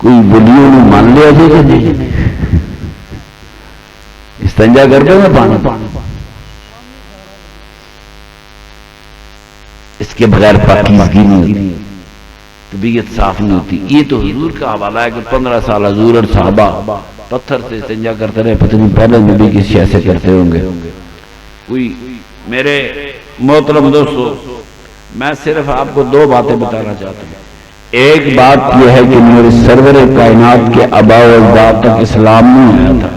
کوئی ولیوں نے مان لیا جی کہ نہیں؟ استنجا کرتے ہیں پانی اس کے بغیر پاکیزگی نہیں ہوتی، طبیعت صاف نہیں ہوتی۔ یہ تو حضور کا حوالہ ہے کہ 15 سال حضور اور صحابہ پتھر سے استنجا کرتے رہے، پتہ نہیں پہلے نبی کس شے سے کرتے ہوں گے۔ کوئی میرے محترم دوستو، میں صرف آپ کو 2 باتیں بتانا چاہتا ہوں۔ ایک بات یہ ہے کہ میرے سرور کائنات کے آباء و اجداد تک اسلام نہیں آیا تھا،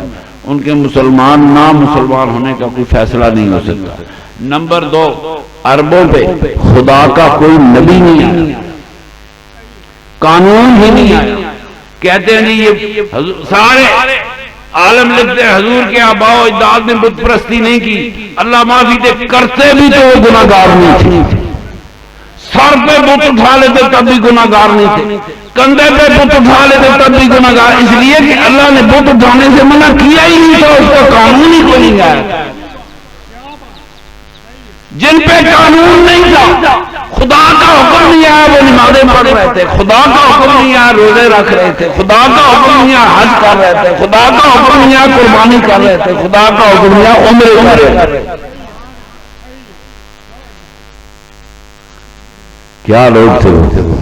ان کے مسلمان نہ مسلمان ہونے کا کوئی فیصلہ نہیں ہو سکتا۔ نمبر 2، عربوں پہ خدا کا کوئی نبی نہیں آیا، قانون ہی نہیں آیا۔ کہتے ہیں نہیں یہ سارے عالم لکھتے ہیں حضور کے آباء و اجداد نے بت پرستی نہیں کی، اللہ معافی دے، کرتے بھی تو وہ گناہگار نہیں تھے۔ سر پہ بت اٹھا لیتے تب بھی گناہگار نہیں تھے، کندھے پہ بت اٹھا لیتے تب بھی گناہگار، اس لیے کہ اللہ نے بت اٹھانے سے منع کیا ہی نہیں تھا، اس کا قانون ہی کوئی نہیں آیا۔ جن پہ قانون نہیں تھا، خدا کا حکم نہیں آیا، وہ نمازیں پڑھ رہے تھے، خدا کا حکم نہیں آیا روزے رکھ رہے تھے، خدا کا حکم نہیں آیا حج کر رہے تھے، خدا کا حکم نہیں آیا قربانی کر رہے تھے، خدا کا حکم نہیں آیا عمرے کر رہے تھے۔ کیا لوگ تھے وہ،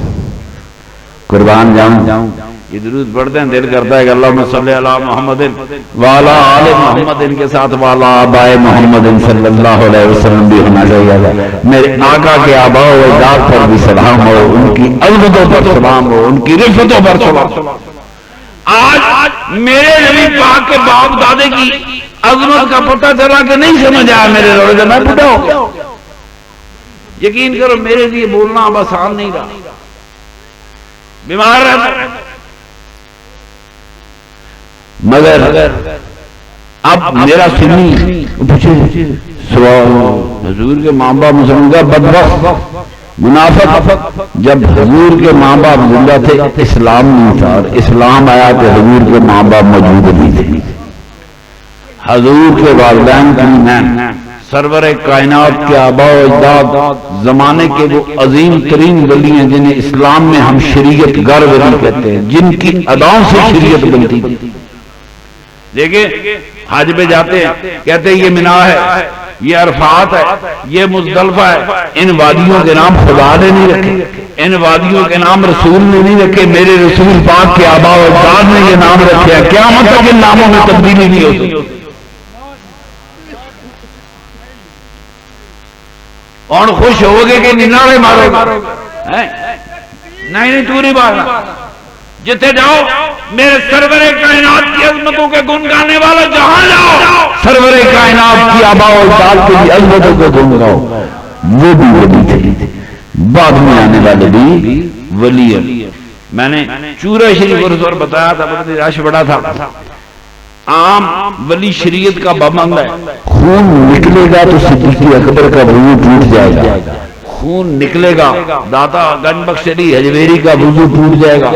قربان جاؤں۔ یہ درود پڑھتے ہیں، دل کرتا ہے کہ اللہم صلی علی محمد وعلی آل محمد کے ساتھ والا آباء محمد صلی اللہ علیہ وسلم بھی ہونا چاہیے۔ میرے آقا کے آباء و اجداد پر بھی سلام ہو، ان کی عظمتوں پر سلام ہو، ان کی رفتوں پر سلام ہو۔ آج میرے نبی پاک کے باپ دادے کی عظمت کا پتہ چلا کہ نہیں سمجھ آیا میرے روزے، میں بڑھا ہو گیا۔ یقین کرو میرے لیے بولنا اب آسان نہیں رہا، بیمار رہتا، مگر اب میرا سنی پوچھے سوال، حضور کے ماں باپ مسلمان کا بدبخت منافق، جب حضور کے ماں باپ زندہ تھے اسلام نہیں تھا، اور اسلام آیا کہ حضور کے ماں باپ موجود نہیں تھے۔ حضور کے والدین کی سرور کائنات کے آباء و اجداد زمانے کے وہ عظیم ترین ولی ہیں جنہیں اسلام میں ہم شریعت گر ولی کہتے ہیں، جن کی اداؤں سے شریعت بنتی تھی۔ دیکھیں حج پہ جاتے ہیں، کہتے ہیں یہ منا ہے، یہ عرفات ہے، یہ مزدلفہ ہے، ان وادیوں کے نام خدا نے نہیں رکھے، ان وادیوں کے نام رسول نے نہیں رکھے، میرے رسول پاک کے آباء و اجداد نے یہ نام رکھے ہیں، قیامت تک ان ناموں میں تبدیلی نہیں ہو سکتی۔ اور خوش ہوگے کہ ننارے مارو گے؟ نہیں پوری بات، جتنے جاؤ میرے سرور کائنات کی عظمتوں کے گن گانے والا جہاں جاؤ، سرور کائنات کی آباء و اجداد کی عظمتوں کے گن گاؤ، وہ بھی ولی تھے، بعد میں آنے والے بھی ولی ہیں۔ میں نے چورہ شریف اور بتایا تھا، رش بڑا تھا، عام ولی شریعت کا پابند ہے، خون نکلے گا تو صدیق اکبر کا وضو ٹوٹ جائے گا، خون نکلے گا داتا گنج بخش علی حجویری کا وضو ٹوٹ جائے گا،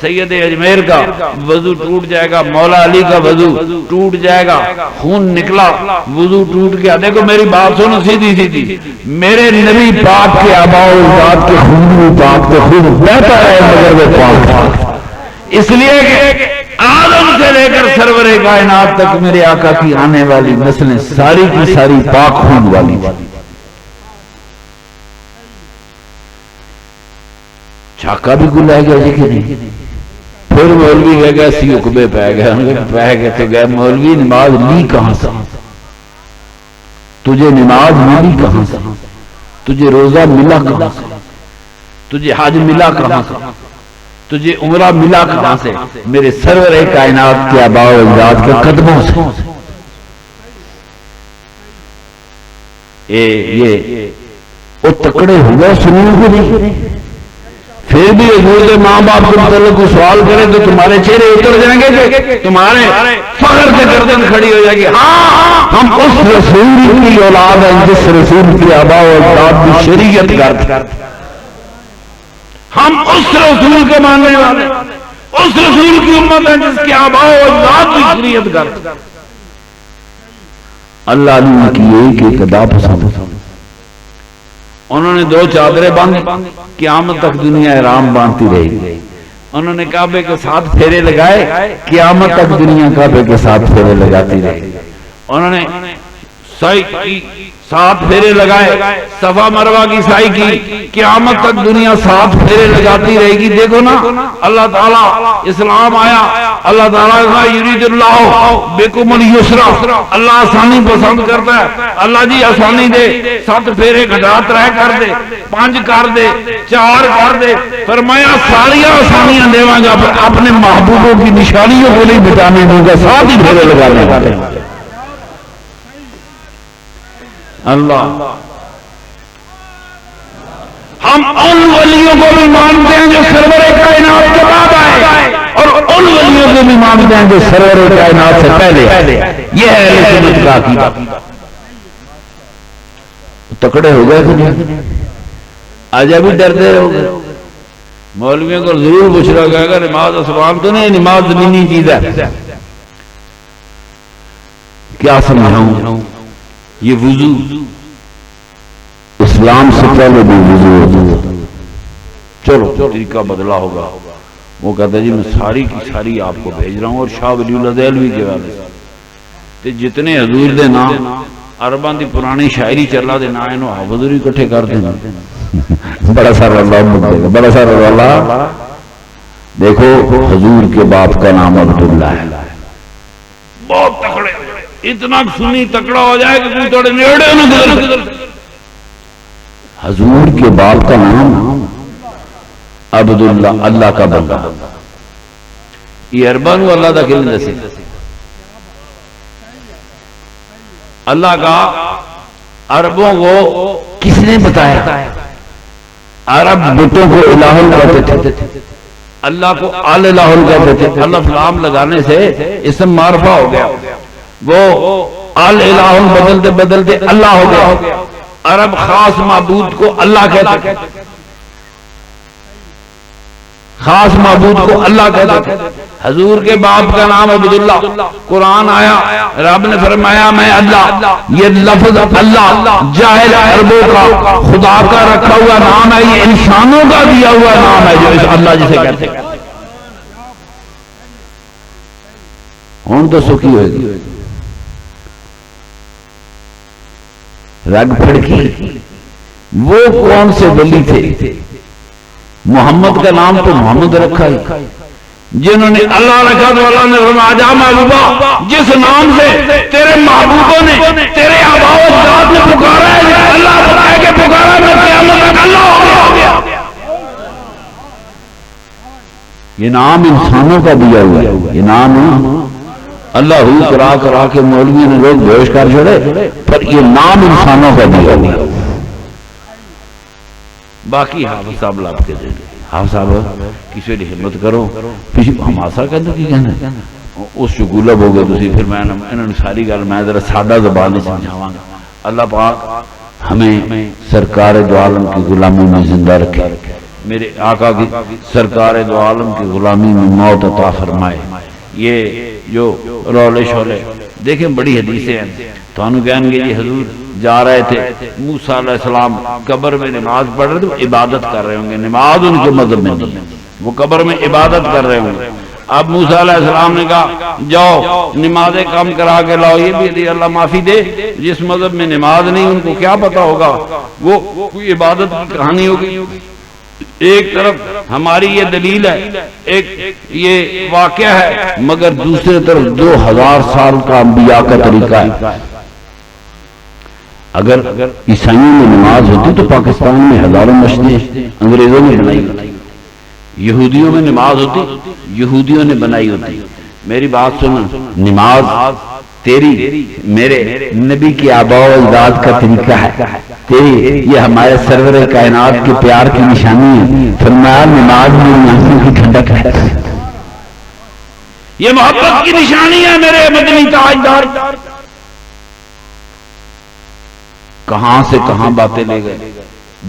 سید اجمیر کا وضو ٹوٹ جائے گا، مولا علی کا وضو ٹوٹ جائے گا، خون نکلا وضو ٹوٹ گیا۔ دیکھو میری بات سنو سیدھی سیدھی، میرے نبی پاک کے آباء و اجداد کے خون پاک کے خون بہتا ہے مگر وہ پاک، اس لیے کہ آدم سے لے کر سرور کائنات تک میرے آقا کی آنے والی نسلیں ساری کی ساری پاک خون والی۔ چھاکا بھی گل ہے گیا جی کہ نہیں؟ پھر مولوی کہہ گیا سی حکمے پہ گئے تو گئے، مولوی نماز لی کہاں سے؟ تجھے نماز ملی کہاں سے؟ تجھے روزہ ملا کہاں سے؟ تجھے حج ملا کہاں سے؟ تجھے عمرہ ملا کہاں سے؟ میرے سرور کائنات کے آباء و اجداد کے قدموں سے۔ یہ وہ تکڑے ہوئے سنوں کو نہیں، پھر بھی حضور کے ماں باپ کے متعلق کو سوال کریں تو تمہارے چہرے اتر جائیں گے کہ تمہارے فخر سے گردن کھڑی ہو جائے گی۔ ہاں ہم اس رسول کی اولاد ہیں جس رسول کی آباء و اجداد کی شریعت کرتے، ہم اس رسول کے ماننے والے، اس رسول کی امت ہے جس کے آباء و اجداد کی شریعت کرتے۔ اللہ نے کی ایک ادا پسند، انہوں نے 2 چادریں باندھی، قیامت تک دنیا احرام باندھتی رہی، انہوں نے کعبے کے 7 پھیرے لگائے، قیامت تک دنیا کعبے کے 7 پھیرے لگاتی رہے گی۔ انہوں نے سعی کی 7 پھیرے لگائے، صفا مروہ کی سعی کی، قیامت تک دنیا 7 پھیرے لگاتی رہے گی۔ دیکھو نا اللہ تعالیٰ اسلام آیا، اللہ تعالیٰ کا یرید اللہ بکم اليسر، اللہ آسانی پسند کرتا ہے۔ اللہ جی آسانی دے، 7 پھیرے گھٹا 3 کر دے، 5 کر دے، 4 کر دے، فرمایا ساری آسانیاں دیواں گا، اپنے محبوبوں کی نشانیوں کو نہیں بتانے دوں گا، 7 ہی پھیرے لگانے والے ہیں۔ اللہ ہم ان ولیوں کو بھی مانتے ہیں جو سرور کائنات کے بعد آئے، اور ان ولیوں کو بھی مانتے ہیں جو سرور کائنات سے پہلے آئے۔ یہ ہے اہل سنت کا عقیدہ۔ تکڑے ہو گئے کہ نہیں؟ آج ابھی ڈرتے رہو گے؟ مولویوں کو ضرور پوچھنا گیا کہ نماز اسباب تو نہیں، نماز زمینی چیز ہے۔ کیا سمجھاؤں؟ یہ وضو اسلام سے پہلے بھی وضو ہوتا، چلو طریقہ بدلا ہوگا۔ وہ کہتا ہے جی میں ساری کی ساری آپ کو بھیج رہا ہوں، اور شاہ ولی اللہ دہلوی کے والے تے جتنے حضور دے نام عرباں دی پرانی شاعری چلا دے نا انہوں حضور اکٹھے کر دینا، بڑا سارا اللہ دے گا، بڑا سارا اللہ۔ دیکھو حضور کے باپ کا نام عبداللہ ہے، بہت تکڑے، اتنا سنی تکڑا ہو جائے کہ کوئی تھوڑے نیڑے نہ گزر۔ حضور کے باپ کا نام عبداللہ، اللہ کا بندہ۔ یہ عربان اللہ دا کلن دسی، اللہ کا عربوں کو کس نے بتایا؟ عرب بتوں کو الہ کہتے تھے، اللہ کو الہ کہتے تھے۔ اللہ فلام لگانے سے اسم معرفہ ہو گیا، وہ الہ بدلتے بدلتے اللہ ہو گیا۔ عرب خاص معبود کو اللہ کہتے، خاص معبود کو اللہ کہتے۔ حضور کے باپ کا نام عبداللہ، قرآن آیا، رب نے فرمایا میں اللہ۔ یہ لفظ اللہ جاہل عربوں کا خدا کا رکھا ہوا نام ہے، یہ انسانوں کا دیا ہوا نام ہے جو اللہ جسے کہتے ہیں۔ ہوں تو سکھی ہوئے گی رگ پھڑکی۔ وہ کون سے ولی تھے؟ محمد کا نام تو محمد رکھا ہی، جنہوں نے اللہ رکھا تو اللہ نے فرمایا جا محبوبہ جس نام سے تیرے محبوبوں نے تیرے آباء و اجداد نے پکارا ہے، اللہ بتائے کہ پکارا میں قیامت تک اللہ ہو گیا۔ یہ نام انسانوں کا دیا ہوا ہے، یہ نام اللہ ہو کرا کرا کے مولوی نے لوگ بے ہوش کر چھوڑے، پر یہ نام انسانوں کا دیا ہوا ہے۔ باقی حافظ صاحب لاب کے دیں گے، حافظ صاحب کسی نے ہمت کرو، ہماسا کہتے کی کہنا اس شکولب ہو گئے تسی، پھر میں انہوں نے ساری گل میں ذرا سادہ زبان سمجھاواں گا۔ اللہ پاک ہمیں سرکار دو عالم کی غلامی میں زندہ رکھے، میرے آقا کی سرکار دو عالم کی غلامی میں موت عطا فرمائے۔ یہ جو رولے شولے دیکھیں بڑی حدیثیں ہیں، تو انہوں کہیں گے یہ حضور جا رہے تھے، موسیٰ علیہ السلام قبر میں نماز پڑھ رہے تھے، عبادت کر رہے ہوں گے، نماز ان کے مذہب میں نہیں، وہ قبر میں عبادت کر رہے ہوں گے۔ اب موسیٰ علیہ السلام نے کہا جاؤ نمازیں کم کرا کے لاؤ، یہ بھی اللہ معافی دے، جس مذہب میں نماز نہیں ان کو کیا پتا ہوگا، وہ کوئی عبادت کی کہانی ہوگی۔ ایک طرف ہماری یہ دلیل ہے، ایک یہ واقعہ ہے، مگر دوسرے طرف 2000 سال کا انبیاء کا طریقہ ہے۔ اگر عیسائیوں میں نماز ہوتی تو پاکستان میں ہزاروں مسجدیں انگریزوں نے بنائی ہوتی، یہودیوں میں نماز ہوتی یہودیوں نے بنائی ہوتی۔ میری بات سنو، نماز تیری میرے نبی کی آباء و اجداد کا طریقہ ہے، تیری یہ ہمارے سرور کائنات کے پیار کی نشانی ہے۔ فرمایا نماز میں آنکھوں کی ٹھنڈک ہے، یہ محبت کی نشانی ہے میرے مدنی تاجدار۔ کہاں سے کہاں باتیں لے گئے،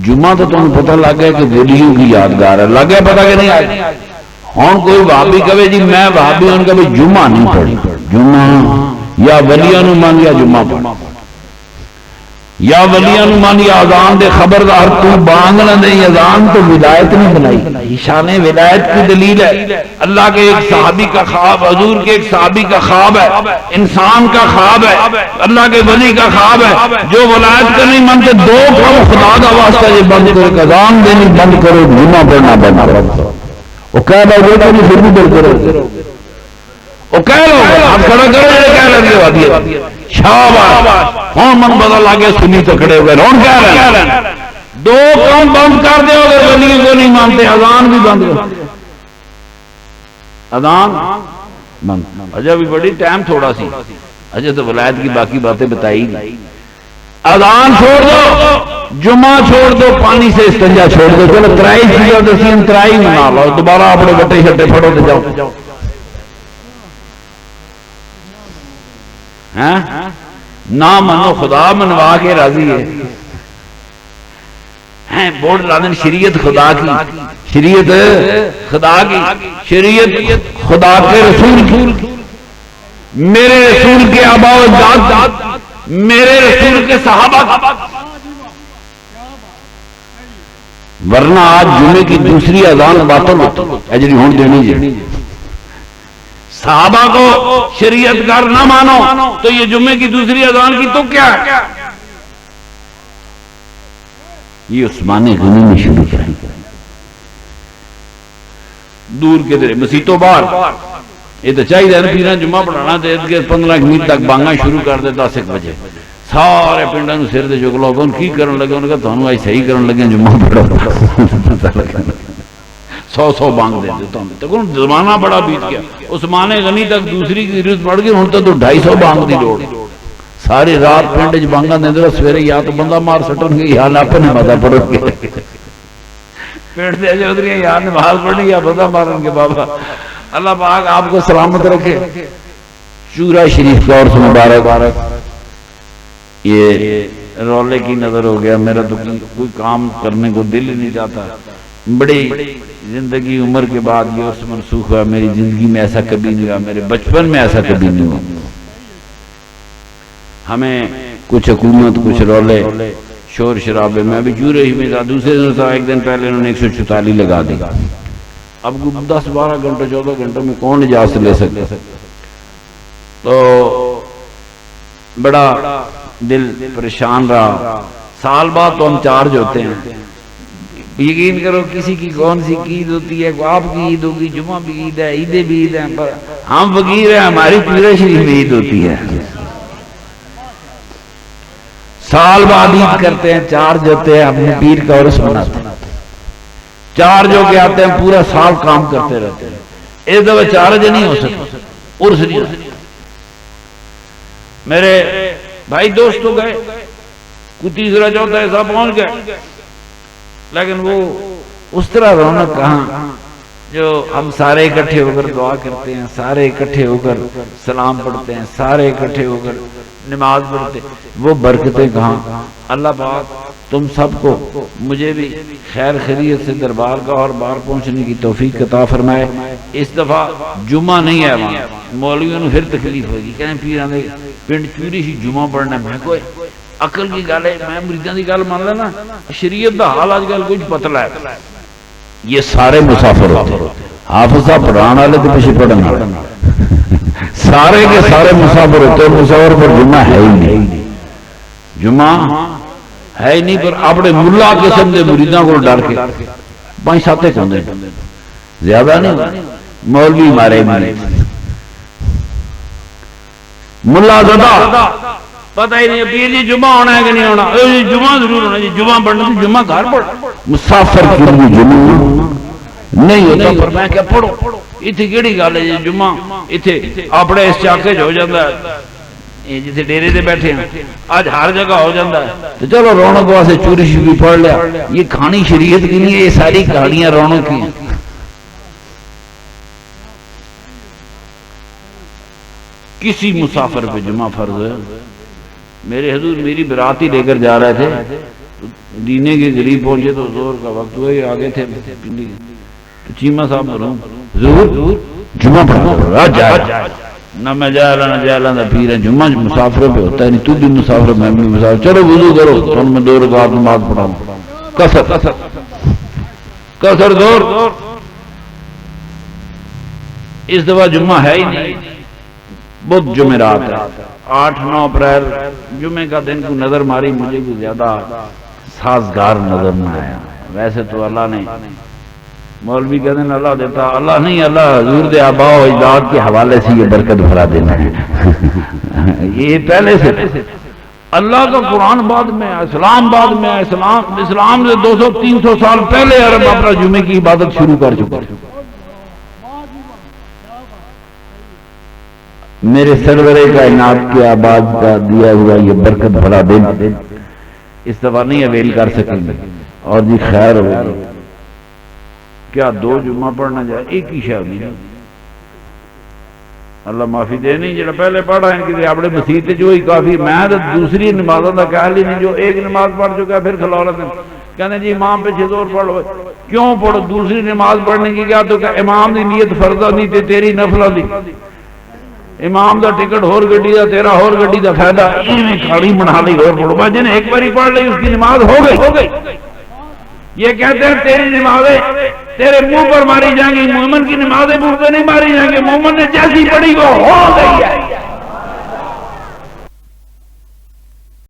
جمعہ تو تمہیں پتہ لگ گیا کہ ولیوں کی یادگار ہے، لگ گیا پتہ کہ نہیں آئے؟ ہوں کوئی وہابی کہے جی میں وہابی ہوں، کہ جمعہ نہیں پڑھی، جمعہ یا ولیوں نے مان یا جمعہ پڑھ۔ یا ولیاں نو مان یا اذان دے خبردار تو بانگ نہ دے اذان تو ولایت نہیں بنائی. شان ولایت کی دلیل ہے اللہ کے ایک صحابی کا خواب، حضور کے ایک صحابی کا خواب ہے، انسان کا خواب ہے، اللہ کے ولی کا خواب ہے. جو ولایت کا نہیں مانتے دو کام خدا کا واسطہ یہ بند کرو، اذان دینی بند کرو، جمعہ پڑھنا بند کرو. وہ کہہ رہا ہے کہ پھر بھی بند کرو، وہ کہہ لو آپ کھڑا کرو یہ کہہ رہے وادی شاباش ہوں من بدل آگے سنی تو کھڑے ہوئے ہوں کہہ رہے ہیں دو کام بند کر دے اگر ولی کو نہیں مانتے اذان بھی بند کر، اذان بند. اجے بھی بڑی ٹائم تھوڑا سی، اجے تو ولایت کی باقی باتیں بتائی گئی. اذان چھوڑ دو، جمعہ چھوڑ دو، پانی سے استنجا چھوڑ دو، چلو ترائی چیزوں دسی ترائی منا لو، دوبارہ اپنے بٹے شٹے پھڑو تو جاؤ. نہ منو خدا منوا کے راضی ہے. بورڈ لادن شریعت خدا کی، شریعت خدا کی، شریعت خدا کے رسول کی، میرے رسول کے آبا و اجداد، میرے رسول کے صحابہ. ورنہ آج جمعے کی دوسری اذان باطل ہوتی اجری ہون دینی جی. صحابہ کو شریعت کار نہ مانو تو یہ جمعے کی دوسری اذان کی تو کیا ہے؟ یہ عثمان غنی نے شروع کیا دور کے درے مسیتوں باہر. یہ تو چاہیے نا پیران جمعہ پڑھانا دے 15 منٹ تک بانگا شروع کر دے 10 بجے سارے پنڈا نو سر دے چک لو ان کی کرن لگے انہوں نے کہا تھانوں آئی صحیح کرن لگے جمعہ پڑھو 100 بانگ دے دیتا ہوں. تو زمانہ بڑا بیت گیا. عثمان غنی تک دوسری کی ضرورت پڑ گئی، ہوں تو 250 بانگ دی لوڑ. ساری رات پنڈ چ بانگا دے دے سویرے یا تو بندہ مار سٹن گے یا اپنے مدہ پڑھ گے پنڈ دے چودھری یا نماز پڑھنی یا بندہ مارن گے. بابا اللہ پاک آپ کو سلامت رکھے. شورا شریف کا اور سے مبارک. یہ رولے کی نظر ہو گیا، میرا تو کوئی کام کرنے کو دل ہی نہیں جاتا. بڑی زندگی عمر کے بعد یہ اس منسوخ ہوا. میری زندگی میں ایسا کبھی نہیں ہوا، میرے بچپن میں ایسا کبھی نہیں ہوا. ہمیں کچھ حکومت کچھ رولے شور شرابے میں ابھی جورے ہی میں تھا. دوسرے دن تھا ایک دن پہلے انہوں نے 144 لگا دی. اب 10-12 گھنٹوں 14 گھنٹوں میں کون اجازت لے سکتے؟ تو بڑا دل پریشان رہا. سال بعد تو ہم چارج ہوتے ہیں. یقین کرو کسی کی کون سی عید ہوتی ہے، آپ کی عید ہوگی، جمعہ بھی عید ہے، عیدیں بھی عید ہیں، پر ہم فقیر ہیں، ہماری پورے شریف میں عید ہوتی ہے. سال بعد عید کرتے ہیں، چارج ہوتے ہیں، اپنے پیر کا عرس مناتے ہیں. چارج ہو کے آتے ہیں، پورا سال کام کرتے رہتے ہیں. اس دفعہ چارج نہیں ہو سکتا، عرس نہیں ہو سکتا. میرے بھائی دوست تو گئے، کوئی تیسرا چوتھا ایسا پہنچ گئے، لیکن وہ اس طرح رونق کہاں جو ہم سارے اکٹھے ہو کر دعا کرتے ہیں، سارے اکٹھے ہو کر سلام پڑھتے ہیں، سارے اکٹھے ہو کر نماز پڑھتے ہیں. وہ برکتیں کہاں. اللہ پاک تم سب کو مجھے بھی خیر خیریت سے دربار کا اور بار پہنچنے کی توفیق عطا فرمائے. اس دفعہ جمعہ نہیں ہے وہاں، مولویوں نے پھر تکلیف ہوگی، کہیں پیراں دے پنڈ چوری ہی جمعہ پڑھنا. میں کوئی عقل کی گل ہے، میں مریداں دی گل مان لینا، شریعت دا حال اج کل کچھ پتلا ہے. یہ سارے مسافر ہوتے ہیں، حافظ صاحب پڑھان والے تے پیچھے پڑھن والے سارے کے سارے مسافر ہوتے ہیں. مسافر پر جمعہ ہے ہی نہیں، جمعہ ہے ہی نہیں. پر اپنے ملا قسم دے مریداں کو ڈر کے 5-7 چاہتے ہیں، زیادہ نہیں. مولوی مارے ملا زدہ پتہ ہی نہیں پیر جی جمعہ ہونا ہے کہ نہیں ہونا. جمعہ ضرور ہونا جی، جمعہ پڑھنا جی، جمعہ گھر پڑھ. مسافر کے لیے جمعہ نہیں ہوتا. پر میں کیا پڑھو اتنے کیڑی گل ہے جی، جمعہ اتنے اپنے اس چاکے ہو جاتا ہے جیسے ڈیرے سے بیٹھے ہیں، آج ہر جگہ ہو جاتا ہے. تو چلو رونق واسطے چوری شوری پڑھ لیا. یہ کہانی شریعت کی نہیں ہے، یہ ساری کہانیاں رونق کی ہیں. کسی مسافر پہ جمعہ فرض ہے. میرے حضور میری براتی لے کر جا رہے تھے، دینے کے قریب پہنچے تو زور کا وقت ہوئے، آگے تھے تو چیمہ صاحب حضور جمعہ پڑھا جا. نہ میں جالا نہ جالا دا پیر ہے، جمعہ مسافر پہ ہوتا ہے نہیں، تو بھی مسافر میں بھی مسافر، چلو وضو کرو تو میں 2 رکعت نماز پڑھاؤں، کسر دور اس دفعہ جمعہ ہے ہی نہیں، بدھ جمعرات ہے، 8-9 اپریل جمعے کا دن کو نظر ماری، مجھے بھی زیادہ سازگار نظر نہ آیا۔ ویسے تو اللہ نے، مولوی کہتے ہیں اللہ دیتا، اللہ نہیں، اللہ حضور دے آباء و اجداد کے حوالے سے یہ برکت بھرا دینا ہے یہ پہلے سے اللہ کا قرآن بعد میں، اسلام بعد میں، اسلام سے 200-300 سال پہلے عرب اپنا جمعے کی عبادت شروع کر چکا۔ میرے سرور کائنات کے آباد کا دیا ہوا یہ برکت بھرا دن اس دفعہ نہیں اویل کر سکیں گے، اور جی خیر ہوگی کیا 2 جمعہ پڑھنا جائے، ایک ہی شاید نہیں، اللہ معافی دے نہیں، جڑا پہلے پڑھا ہے کہ اپنے مسیح جو ہی کافی، میں تو دوسری نمازوں کا خیال ہی نہیں، جو ایک نماز پڑھ چکا ہے پھر کھلولت ہے، کہنے جی امام پہ 6 زور پڑھ لو، کیوں پڑھو، دوسری نماز پڑھنے کی کیا تو کہ امام دی نیت فرضہ نہیں تے تیری نفلہ دی، امام دا ٹکٹ ہور گڈی دا تیرا ہور گڈی دا فائدہ، ایویں کھاڑی بنا لی اور پڑھو، بھائی جن ایک باری پڑھ لی اس کی نماز ہو گئی۔ یہ کہتے ہیں تیری نمازیں تیرے منہ پر ماری جائیں گی، مومن کی نمازیں منہ پہ نہیں ماری جائیں گی، مومن نے جیسی پڑھی وہ ہو گئی ہے۔